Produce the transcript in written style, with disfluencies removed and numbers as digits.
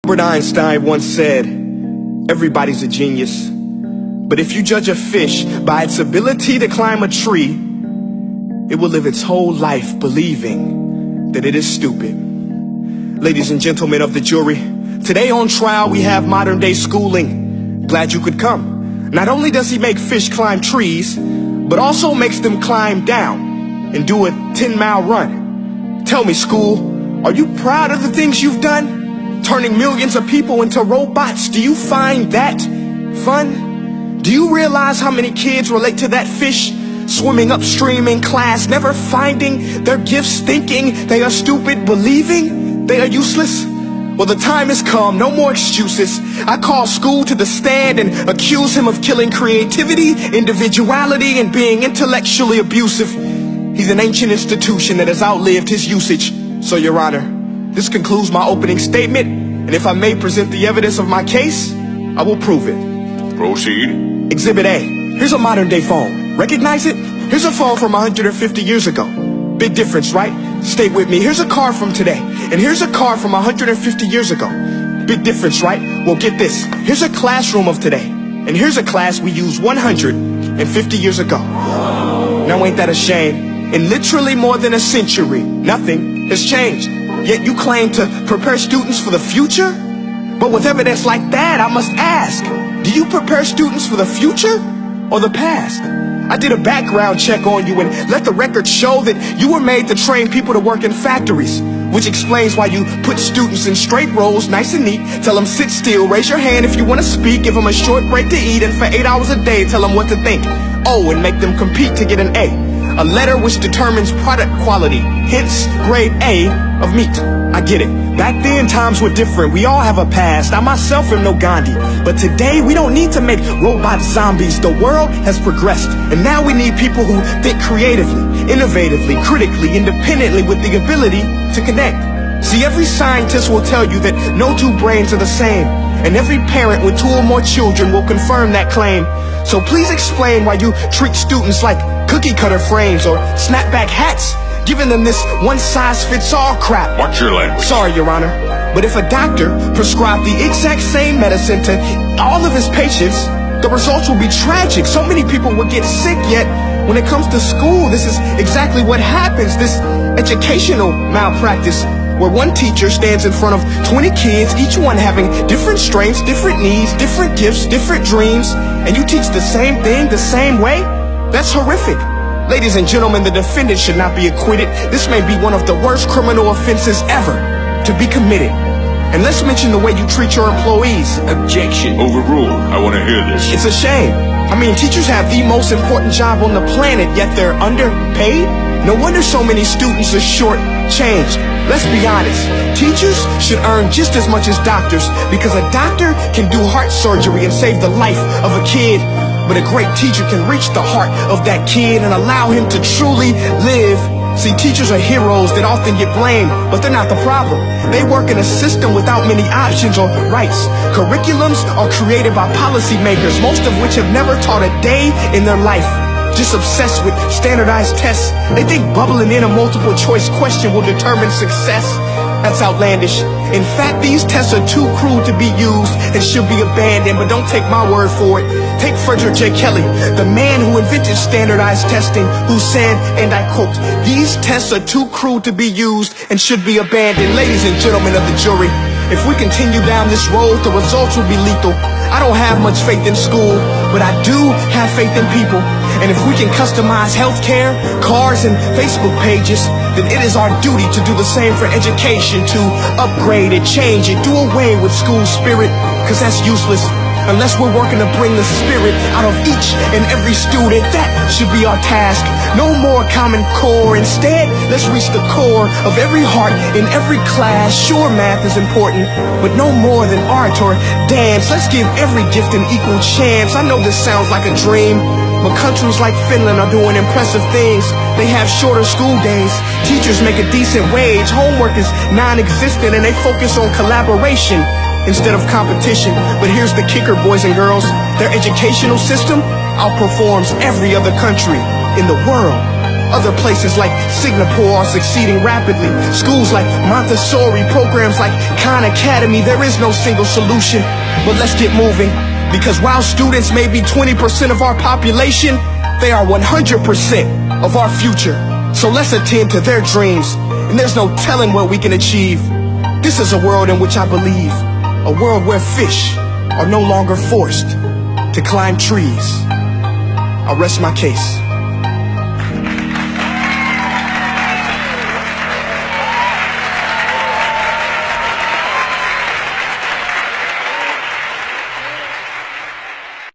Albert Einstein once said, everybody's a genius, but if you judge a fish by its ability to climb a tree, it will live its whole life believing that it is stupid. Ladies and gentlemen of the jury, today on trial we have modern day schooling. Glad you could come. Not only does he make fish climb trees, but also makes them climb down and do a 10-mile run. Tell me, school, are you proud of the things you've done? Turning millions of people into robots, do you find that fun? Do you realize how many kids relate to that fish swimming upstream in class, never finding their gifts, thinking they are stupid, believing they are useless? Well, the time has come, no more excuses. I call school to the stand and accuse him of killing creativity, individuality, and being intellectually abusive. He's an ancient institution that has outlived his usage. So, Your Honor, this concludes my opening statement, and if I may present the evidence of my case, I will prove it. Proceed. Exhibit A. Here's a modern day phone. Recognize it? Here's a phone from 150 years ago. Big difference, right? Stay with me. Here's a car from today, and here's a car from 150 years ago. Big difference, right? Well, get this. Here's a classroom of today, and here's a class we used 150 years ago. Now, ain't that a shame? In literally more than a century, nothing has changed. Yet you claim to prepare students for the future? But with evidence like that, I must ask, do you prepare students for the future or the past? I did a background check on you and let the record show that you were made to train people to work in factories, which explains why you put students in straight rows, nice and neat, tell them sit still, raise your hand if you want to speak, give them a short break to eat, and for 8 hours a day tell them what to think. Oh, and make them compete to get an A letter which determines product quality, hence grade A of meat. I get it. Back then, times were different. We all have a past. I myself am no Gandhi. But today, we don't need to make robot zombies. The world has progressed. And now we need people who think creatively, innovatively, critically, independently, with the ability to connect. See, every scientist will tell you that no two brains are the same. And every parent with 2 or more children will confirm that claim. So please explain why you treat students like cookie cutter frames or snapback hats, giving them this one-size-fits-all crap. Watch your language. Sorry, Your Honor, but if a doctor prescribed the exact same medicine to all of his patients, the results will be tragic. So many people will get sick, yet when it comes to school, this is exactly what happens. This educational malpractice, where one teacher stands in front of 20 kids, each one having different strengths, different needs, different gifts, different dreams, and you teach the same thing the same way? That's horrific. Ladies and gentlemen, the defendant should not be acquitted. This may be one of the worst criminal offenses ever to be committed. And let's mention the way you treat your employees. Objection. Overruled. I want to hear this. It's a shame. I mean, teachers have the most important job on the planet, yet they're underpaid? No wonder so many students are short-changed. Let's be honest. Teachers should earn just as much as doctors, because a doctor can do heart surgery and save the life of a kid. But a great teacher can reach the heart of that kid and allow him to truly live. See, teachers are heroes that often get blamed, but they're not the problem. They work in a system without many options or rights. Curriculums are created by policymakers, most of which have never taught a day in their life. Just obsessed with standardized tests. They think bubbling in a multiple choice question will determine success. That's outlandish. In fact, these tests are too cruel to be used and should be abandoned, but don't take my word for it. Take Frederick J. Kelly, the man who invented standardized testing, who said, and I quote, "These tests are too cruel to be used and should be abandoned." Ladies and gentlemen of the jury, if we continue down this road, the results will be lethal. I don't have much faith in school, but I do have faith in people. And if we can customize healthcare, cars, and Facebook pages, then it is our duty to do the same for education, to upgrade it, change it, do away with school spirit, because that's useless. Unless we're working to bring the spirit out of each and every student, that should be our task. No more Common Core. Instead, let's reach the core of every heart in every class. Sure, math is important, but no more than art or dance. Let's give every gift an equal chance. I know this sounds like a dream, but countries like Finland are doing impressive things. They have shorter school days. Teachers make a decent wage. Homework is non-existent, and they focus on collaboration instead of competition. But here's the kicker, boys and girls. Their educational system outperforms every other country in the world. Other places like Singapore are succeeding rapidly. Schools like Montessori, programs like Khan Academy. There is no single solution, but let's get moving. Because while students may be 20% of our population, they are 100% of our future. So let's attend to their dreams, and there's no telling what we can achieve. This is a world in which I believe, a world where fish are no longer forced to climb trees. I'll rest my case.